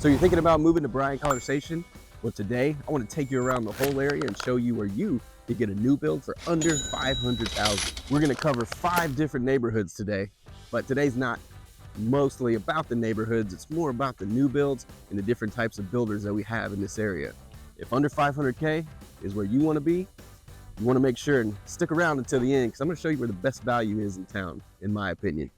So you're thinking about moving to Bryan-College Station? Well, today I want to take you around the whole area and show you where you can get a new build for under $500,000. We're going to cover 5 different neighborhoods today, but today's not mostly about the neighborhoods. It's more about the new builds and the different types of builders that we have in this area. If under 500K is where you want to be, you want to make sure and stick around until the end, because I'm going to show you where the best value is in town, in my opinion.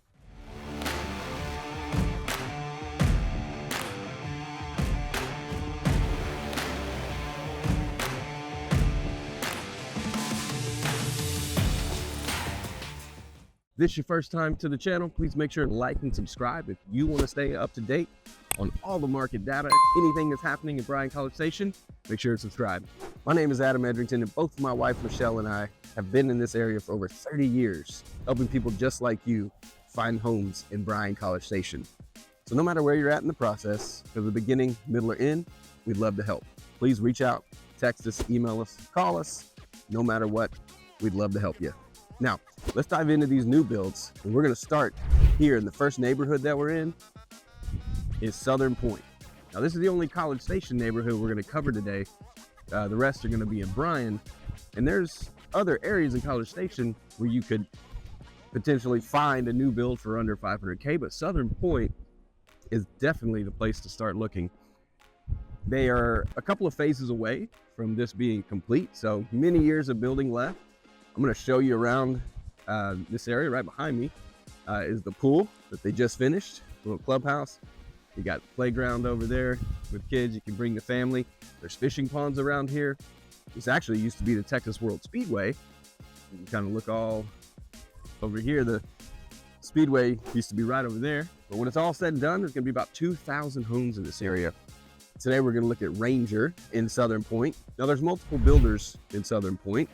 If this is your first time to the channel, please make sure to like and subscribe if you want to stay up to date on all the market data, anything that's happening at Bryan-College Station. Make sure to subscribe. My name is Adam Edrington, and both my wife Michelle and I have been in this area for over 30 years, helping people just like you find homes in Bryan-College Station. So no matter where you're at in the process, from the beginning, middle, or end, we'd love to help. Please reach out, text us, email us, call us. No matter what, we'd love to help you. Now, let's dive into these new builds, and we're gonna start here in the first neighborhood that we're in is Southern Pointe. Now, this is the only College Station neighborhood we're gonna cover today. The rest are gonna be in Bryan, and there's other areas in College Station where you could potentially find a new build for under 500K, but Southern Pointe is definitely the place to start looking. They are a couple of phases away from this being complete, so many years of building left. I'm going to show you around this area. Right behind me is the pool that they just finished, little clubhouse. You got playground over there with kids. You can bring the family. There's fishing ponds around here. This actually used to be the Texas World Speedway. You can kind of look all over here. The Speedway used to be right over there. But when it's all said and done, there's going to be about 2,000 homes in this area. Today we're going to look at Ranger in Southern Pointe. Now there's multiple builders in Southern Pointe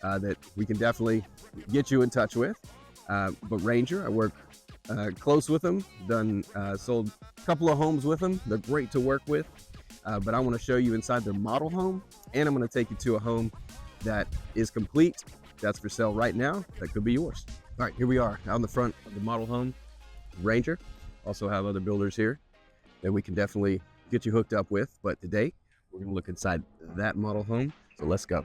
that we can definitely get you in touch with. But Ranger, I work close with them, sold a couple of homes with them. They're great to work with, but I want to show you inside their model home, and I'm going to take you to a home that is complete, that's for sale right now, that could be yours. All right, here we are out in the front of the model home, Ranger. Also have other builders here that we can definitely get you hooked up with, but today we're going to look inside that model home, so let's go.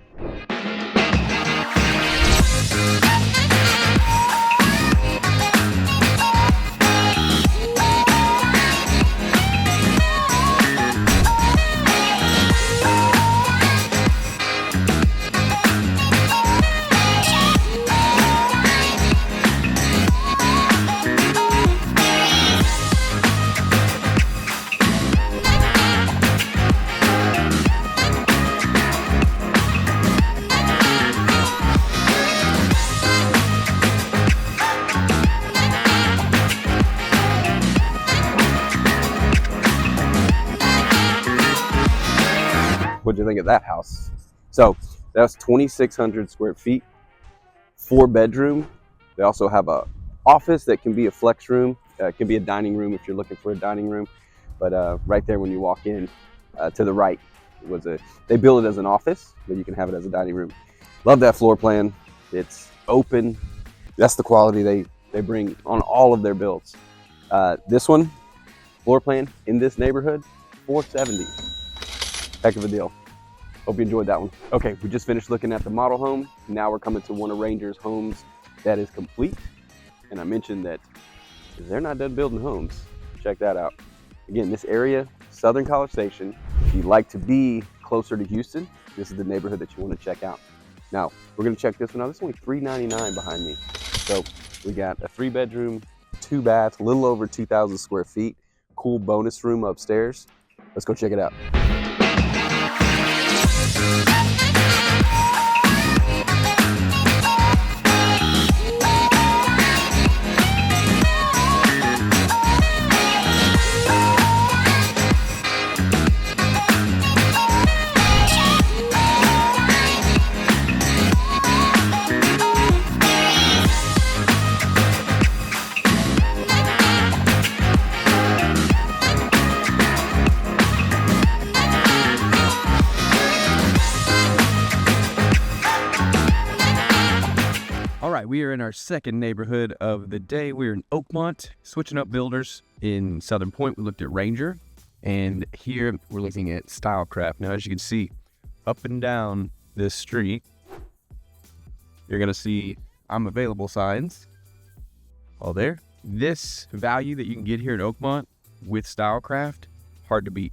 What do you think of that house? So that's 2,600 square feet, 4-bedroom. They also have a office that can be a flex room. It can be a dining room if you're looking for a dining room. But right there when you walk in to the right, they build it as an office, but you can have it as a dining room. Love that floor plan. It's open. That's the quality they bring on all of their builds. This one, floor plan in this neighborhood, $470. Heck of a deal. Hope you enjoyed that one. Okay, we just finished looking at the model home. Now we're coming to one of Ranger's homes that is complete. And I mentioned that they're not done building homes. Check that out. Again, this area, Southern College Station. If you'd like to be closer to Houston, this is the neighborhood that you want to check out. Now, we're gonna check this one out. This is only $399 behind me. So we got a 3-bedroom, 2 baths, a little over 2,000 square feet. Cool bonus room upstairs. Let's go check it out. All right, we are in our second neighborhood of the day. We're in Oakmont, switching up builders in Southern Pointe. We looked at Ranger. And here we're looking at Stylecraft. Now, as you can see, up and down this street, you're gonna see I'm available signs all there. This value that you can get here at Oakmont with Stylecraft, hard to beat.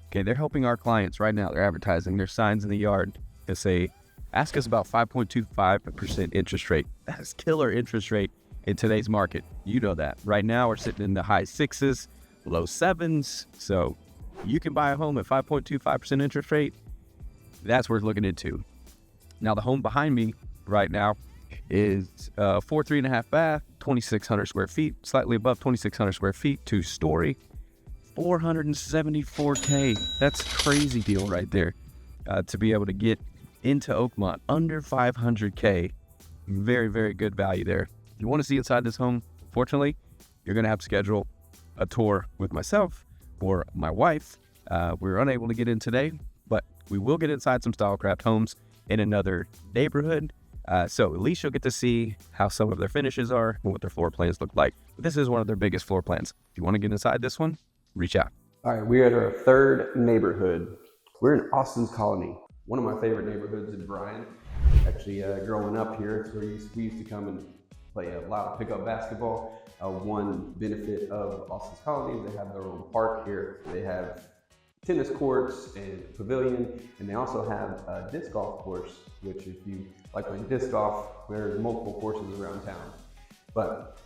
Okay, they're helping our clients right now. They're advertising their signs in the yard that say, ask us about 5.25% interest rate. That is killer interest rate in today's market. You know that. Right now, we're sitting in the high 6s, low 7s. So you can buy a home at 5.25% interest rate. That's worth looking into. Now, the home behind me right now is 3.5 bath, 2,600 square feet, slightly above 2,600 square feet, 2-story, $474K. That's a crazy deal right there. To be able to get into Oakmont under 500K. Very, very good value there. If you want to see inside this home, fortunately, you're going to have to schedule a tour with myself or my wife. We're unable to get in today, but we will get inside some Stylecraft homes in another neighborhood. So at least you'll get to see how some of their finishes are and what their floor plans look like. But this is one of their biggest floor plans. If you want to get inside this one, reach out. All right, we're at our third neighborhood. We're in Austin's Colony, one of my favorite neighborhoods in Bryan. Actually, growing up here, it's where we used to come and play a lot of pickup basketball. One benefit of Austin's Colony is they have their own park here. They have tennis courts and pavilion, and they also have a disc golf course, which if you like playing disc golf, there's multiple courses around town. But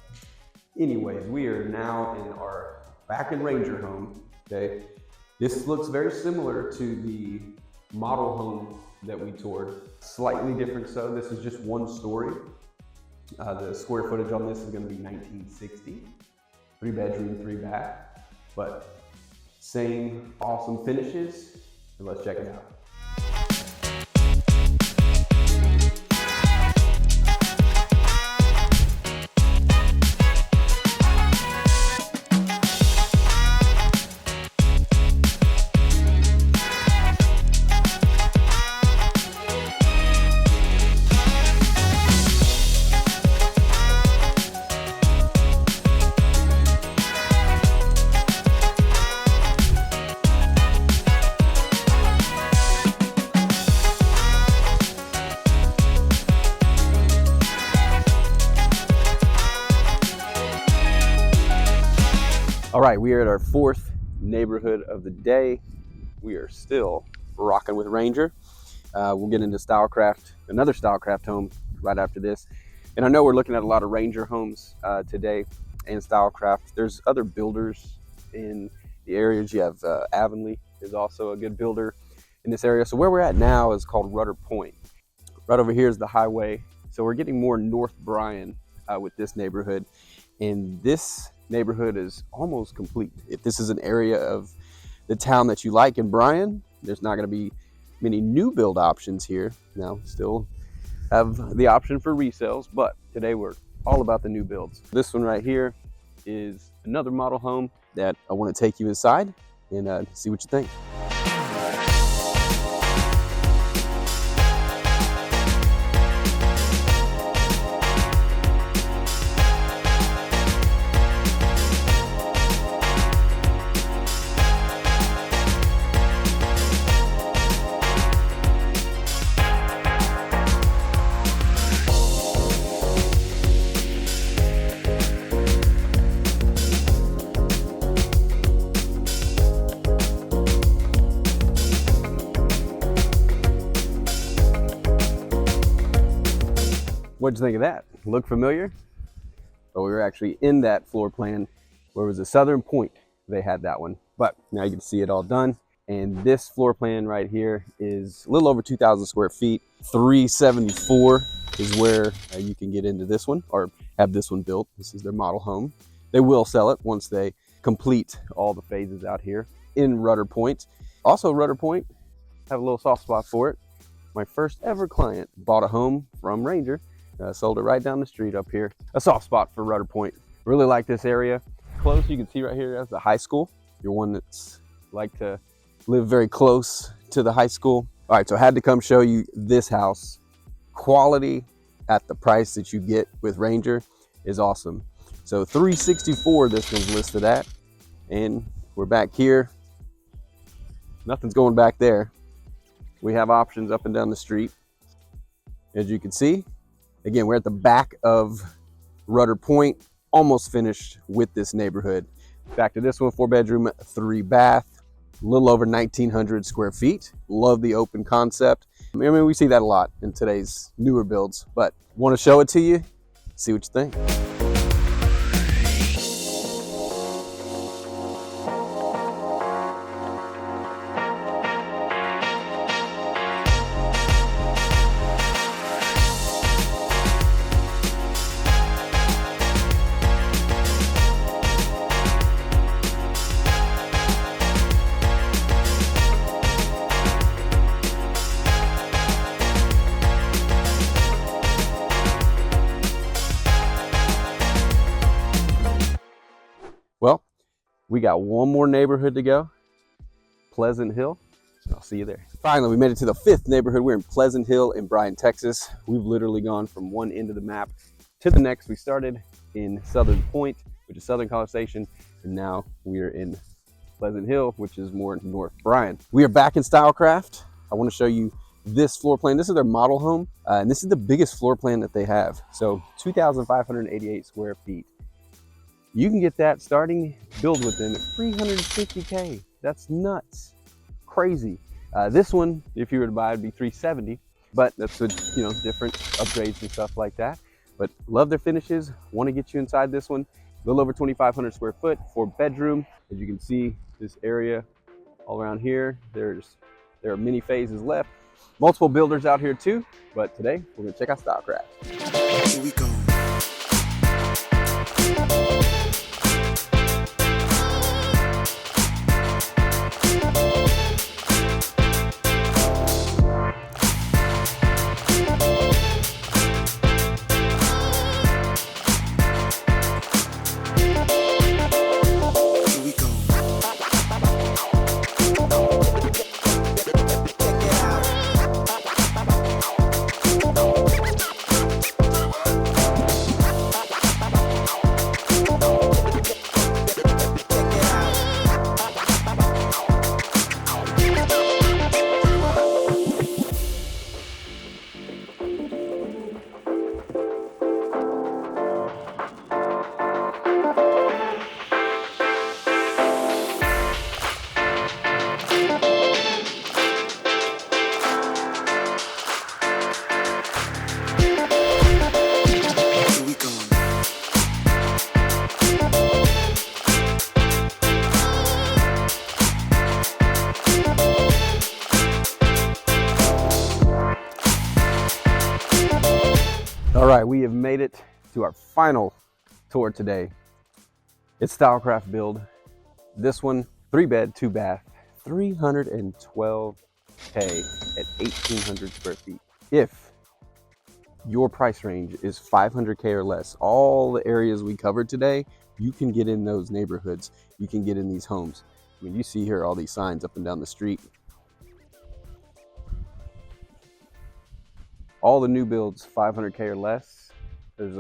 anyways, we are now in our back and Ranger home, okay? This looks very similar to the model home that we toured. Slightly different so, this is just 1 story. The square footage on this is gonna be 1960. 3 bedroom, 3 bath, but same awesome finishes. So let's check it out. All right, we are at our 4th neighborhood of the day. We are still rocking with Ranger. We'll get into Stylecraft, another Stylecraft home right after this. And I know we're looking at a lot of Ranger homes today and Stylecraft. There's other builders in the areas. You have Avonlea is also a good builder in this area. So where we're at now is called Rudder Pointe. Right over here is the highway. So we're getting more North Bryan with this neighborhood. And this neighborhood is almost complete. If this is an area of the town that you like in Bryan, there's not going to be many new build options here. Now, still have the option for resales, but today we're all about the new builds. This one right here is another model home that I want to take you inside and see what you think. What'd you think of that? Look familiar? But we were actually in that floor plan where it was a Southern Point. They had that one, but now you can see it all done. And this floor plan right here is a little over 2,000 square feet. 374 is where you can get into this one or have this one built. This is their model home. They will sell it once they complete all the phases out here in Rudder Pointe. Also, Rudder Pointe, have a little soft spot for it. My first ever client bought a home from Ranger. Sold it right down the street up here. A soft spot for Rudder Pointe. Really like this area. Close, you can see right here, that's the high school. You're one that's like to live very close to the high school. All right, so I had to come show you this house. Quality at the price that you get with Ranger is awesome. So 364 this one's listed at. And we're back here Nothing's going back there. We have options up and down the street. As you can see, again, we're at the back of Rudder Pointe, almost finished with this neighborhood. Back to this one, 4-bedroom, 3-bath, a little over 1,900 square feet. Love the open concept. I mean, we see that a lot in today's newer builds, but want to show it to you, see what you think. Well, we got one more neighborhood to go, Pleasant Hill. I'll see you there. Finally, we made it to the 5th neighborhood. We're in Pleasant Hill in Bryan, Texas. We've literally gone from one end of the map to the next. We started in Rudder Pointe, which is Southern College Station, and now we are in Pleasant Hill, which is more North Bryan. We are back in Stylecraft. I want to show you this floor plan. This is their model home, and this is the biggest floor plan that they have. So 2,588 square feet. You can get that starting build with them at $350K. That's nuts, crazy. This one, if you were to buy, it'd be $370, but that's with, you know, different upgrades and stuff like that. But love their finishes. Want to get you inside this one. A little over 2,500 square foot, 4-bedroom. As you can see, this area all around here, there are many phases left. Multiple builders out here too, but today we're gonna check out Stylecraft. Here we go. All right, we have made it to our final tour today. It's Stylecraft build. This one, 3-bed, 2-bath, $312K at 1,800 square feet. If your price range is $500K or less, all the areas we covered today, you can get in those neighborhoods. You can get in these homes. I mean, you see here all these signs up and down the street. All the new builds, 500K or less. There's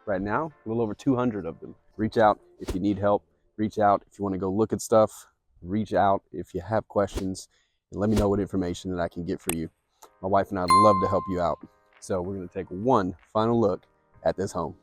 right now a little over 200 of them. Reach out if you need help. Reach out if you want to go look at stuff. Reach out if you have questions, and let me know what information that I can get for you. My wife and I would love to help you out. So we're going to take one final look at this home.